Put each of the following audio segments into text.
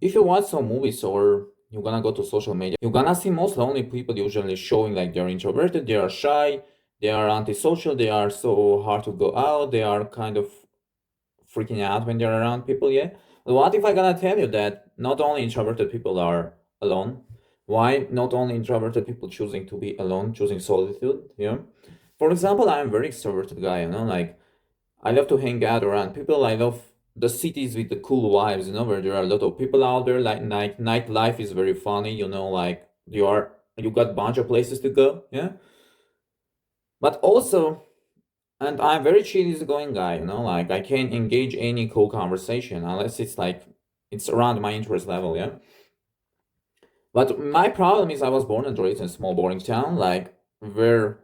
If you watch some movies or you're gonna go to social media, you're gonna see most lonely people usually showing like they're introverted, they are shy, they are antisocial, they are so hard to go out, they are kind of freaking out when they're around people, yeah? But what if I gonna tell you that not only introverted people are alone? Why not only introverted people choosing to be alone, choosing solitude, you know? For example, I'm a very extroverted guy, like I love to hang out around people. I love the cities with the cool vibes, where there are a lot of people out there. Like nightlife is very funny, like you got a bunch of places to go, yeah. But also, and I'm very chill easygoing guy, like I can't engage any cool conversation unless it's like it's around my interest level, yeah. But my problem is I was born and raised in a small boring town, like where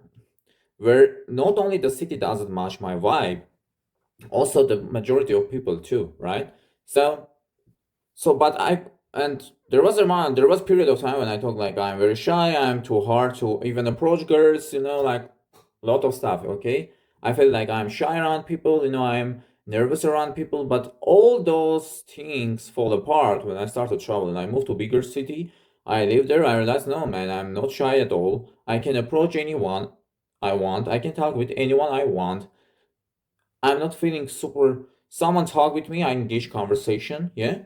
not only the city doesn't match my vibe, also the majority of people too, right? So but there was period of time when I thought like I'm very shy, I'm too hard to even approach girls, like a lot of stuff, okay? I feel like I'm shy around people, I'm nervous around people, but all those things fall apart when I start to travel and I moved to bigger city. I live there, I realized no man, I'm not shy at all. I can approach anyone I want, I can talk with anyone I want. I'm not feeling super. Someone talk with me, I engage conversation, yeah,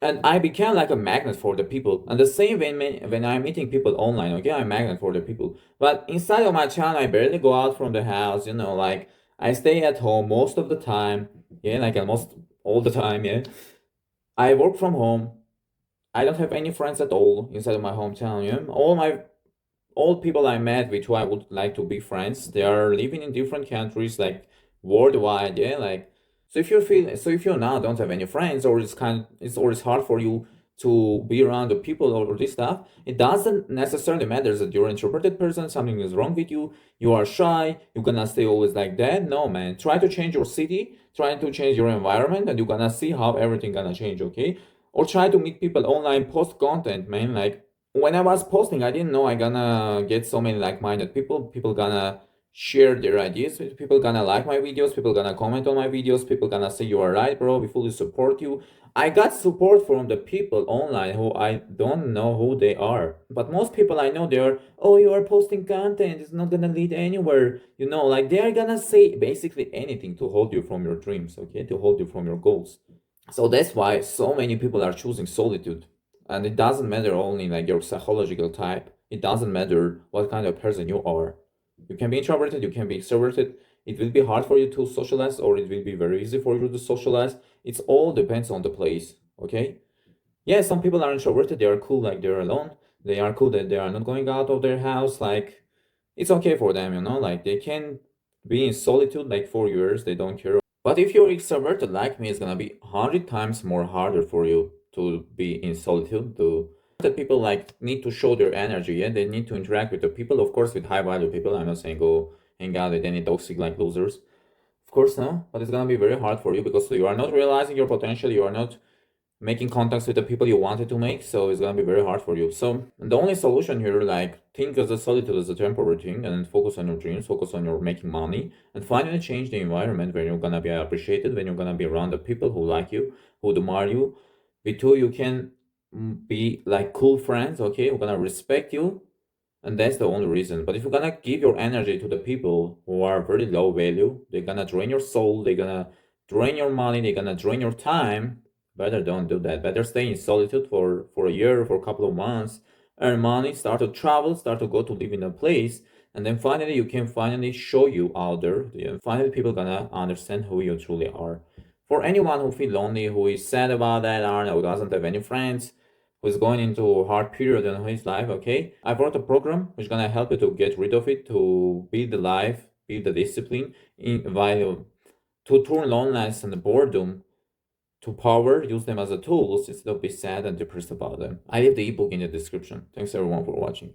and I became like a magnet for the people. And the same when I'm meeting people online, okay, I'm a magnet for the people. But inside of my town, I barely go out from the house, like I stay at home most of the time, yeah, like almost all the time, yeah. I work from home. I don't have any friends at all inside of my hometown, yeah. All people I met with who I would like to be friends, they are living in different countries, like worldwide, yeah. Like, so if you now don't have any friends, or it's hard for you to be around the people or this stuff, it doesn't necessarily matter that you're an introverted person, something is wrong with you, you are shy, you're gonna stay always like that. No, man. Try to change your city, try to change your environment, and you're gonna see how everything gonna change, okay? Or try to meet people online, post content, man. Like when I was posting, I didn't know I gonna get so many like-minded people. People gonna share their ideas. People gonna like my videos. People gonna comment on my videos. People gonna say you are right, bro. We fully support you. I got support from the people online who I don't know who they are. But most people I know, they are, oh, you are posting content. It's not gonna lead anywhere. Like they are gonna say basically anything to hold you from your dreams, okay? To hold you from your goals. So that's why so many people are choosing solitude. And it doesn't matter only like your psychological type. It doesn't matter what kind of person you are. You can be introverted, you can be extroverted. It will be hard for you to socialize, or it will be very easy for you to socialize. It's all depends on the place. Okay? Yeah, some people are introverted, they are cool, like they're alone. They are cool that they are not going out of their house. Like it's okay for them, like they can be in solitude like 4 years, they don't care. But if you're extroverted like me, it's gonna be 100 times more harder for you to be in solitude. To that people like need to show their energy, yeah, they need to interact with the people, of course, with high value people. I'm not saying go hang out with any toxic like losers. Of course, no, but it's gonna be very hard for you because you are not realizing your potential. You are not making contacts with the people you wanted to make, so it's gonna be very hard for you. So the only solution here, like think as a solitude as a temporary thing, and focus on your dreams, focus on your making money, and finally change the environment where you're gonna be appreciated, when you're gonna be around the people who like you, who admire you, with who you can be like cool friends, okay, who gonna respect you, and that's the only reason. But if you're gonna give your energy to the people who are very low value, they're gonna drain your soul, they're gonna drain your money, they're gonna drain your time. Better don't do that. Better stay in solitude for a year, for a couple of months, earn money, start to travel, start to go to live in a place, and then finally you can finally show you out there. And finally people gonna understand who you truly are. For anyone who feel lonely, who is sad about that, or who doesn't have any friends, who's going into a hard period in his life, okay? I brought a program which is gonna help you to get rid of it, to build the life, build the discipline, while to turn loneliness and boredom to power, use them as a tools instead of be sad and depressed about them. I leave the ebook in the description. Thanks everyone for watching.